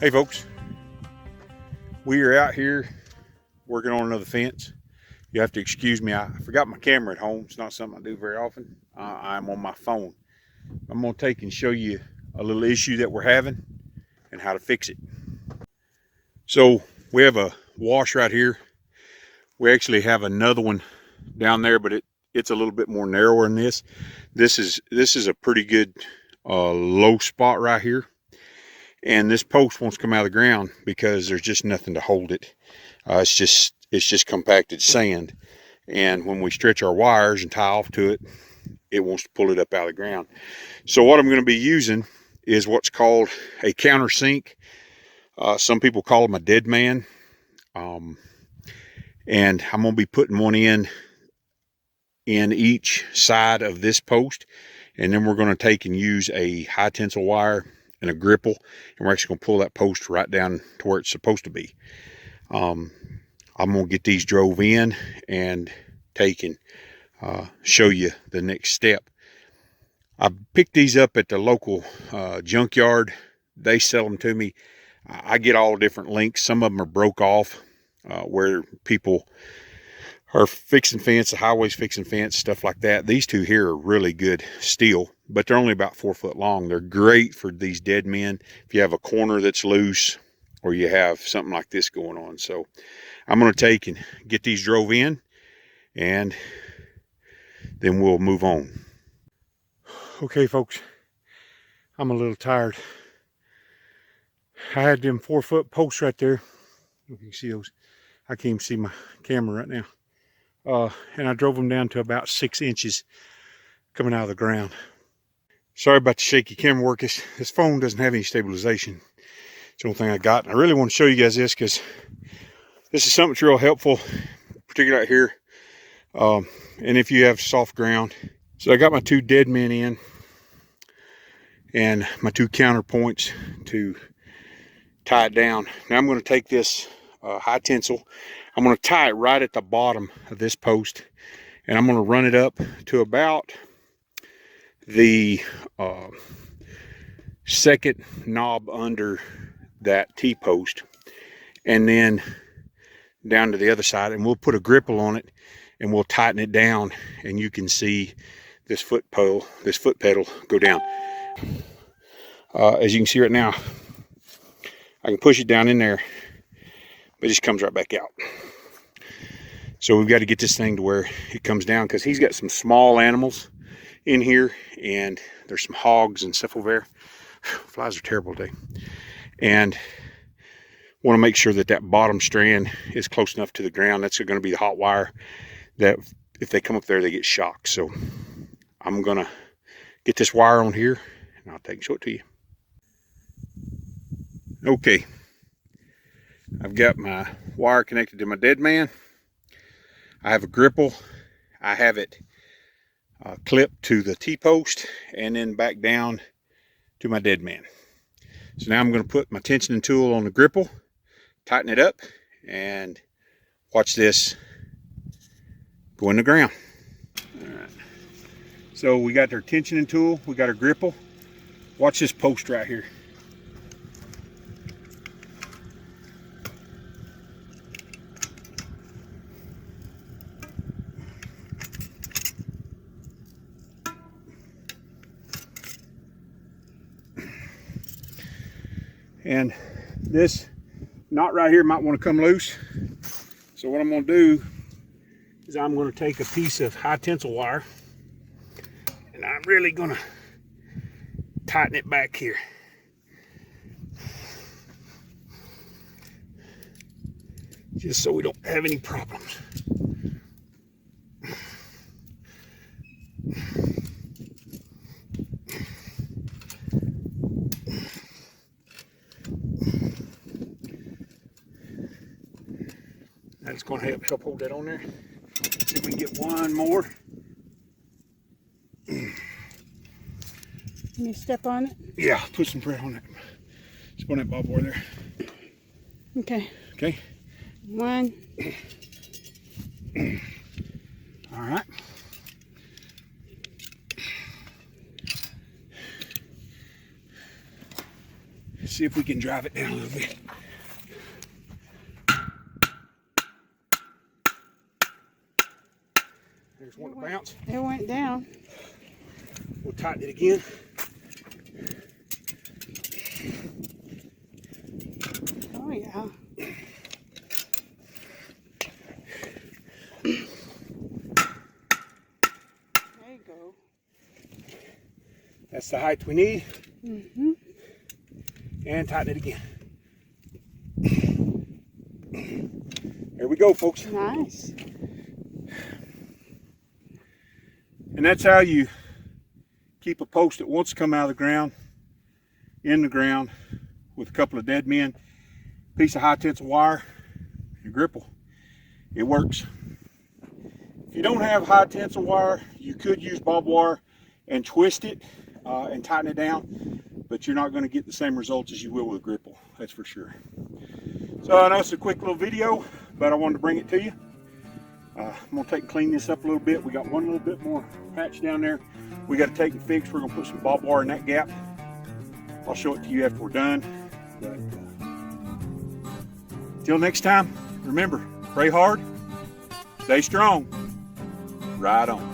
Hey folks, we are out here working on another fence. You have to excuse me, I forgot my camera at home. It's not something I do very often. I'm on my phone. I'm going to take and show you a little issue that we're having and how to fix it. So we have a wash right here. We actually have another one down there, but it's a little bit more narrower than this. This is a pretty good low spot right here. And this post wants to come out of the ground because there's just nothing to hold it. It's just compacted sand, and when we stretch our wires and tie off to it, it wants to pull it up out of the ground. So what I'm going to be using is what's called a countersink. Some people call them a dead man, and I'm going to be putting one in each side of this post, and then we're going to take and use a high tensile wire and a gripple, and we're actually going to pull that post right down to where it's supposed to be. I'm going to get these drove in and take and show you the next step. I picked these up at the local junkyard. They sell them to me. I get all different lengths. Some of them are broke off where people are fixing fence, the highways fixing fence, stuff like that. These two here are really good steel, but they're only about 4 foot long. They're great for these dead men if you have a corner that's loose or you have something like this going on. So I'm going to take and get these drove in, and then we'll move on. Okay folks, I'm a little tired. I had them 4 foot posts right there. You can see those. I can't even see my camera right now. And I drove them down to about 6 inches coming out of the ground. Sorry about the shaky camera work. This phone doesn't have any stabilization. It's the only thing I got. And I really want to show you guys this because this is something that's real helpful, particularly out here. And if you have soft ground. So I got my 2 dead men in and my 2 counterpoints to tie it down. Now I'm going to take this high tensile. I'm going to tie it right at the bottom of this post, and I'm going to run it up to about the second knob under that T-post, and then down to the other side, and we'll put a gripple on it and we'll tighten it down, and you can see this foot pedal go down. As you can see right now, I can push it down in there, but it just comes right back out. So we've got to get this thing to where it comes down, because he's got some small animals in here, and there's some hogs and stuff over there. Flies are terrible today. And want to make sure that that bottom strand is close enough to the ground. That's going to be the hot wire that if they come up there, they get shocked. So I'm going to get this wire on here, and I'll take and show it to you. Okay, I've got my wire connected to my dead man. I have a gripple. I have it clipped to the T-post and then back down to my dead man. So now I'm going to put my tensioning tool on the gripple, tighten it up, and watch this go in the ground. All right. So we got our tensioning tool, we got our gripple. Watch this post right here. And this knot right here might want to come loose. So what I'm going to do is I'm going to take a piece of high tensile wire, and I'm really going to tighten it back here. Just so we don't have any problems. That's going to help hold that on there. See if we can get one more. Can you step on it? Yeah, put some pressure on that. Just on that bob wire there. Okay. Okay. 1. All right. see if we can drive it down a little bit. There's one to bounce. It went down. We'll tighten it again. Oh yeah. There you go. That's the height we need. Mm-hmm. And tighten it again. There we go, folks. Nice. And that's how you keep a post that wants to come out of the ground in the ground with a couple of dead men, piece of high tensile wire, your gripple. It works. If you don't have high tensile wire, you could use barbed wire and twist it and tighten it down, but you're not going to get the same results as you will with a gripple, that's for sure. So I know it's a quick little video, but I wanted to bring it to you. I'm going to take and clean this up a little bit. We got one little bit more patch down there we got to take and fix. We're going to put some barbed wire in that gap. I'll show it to you after we're done. But till next time, remember, pray hard, stay strong, ride on.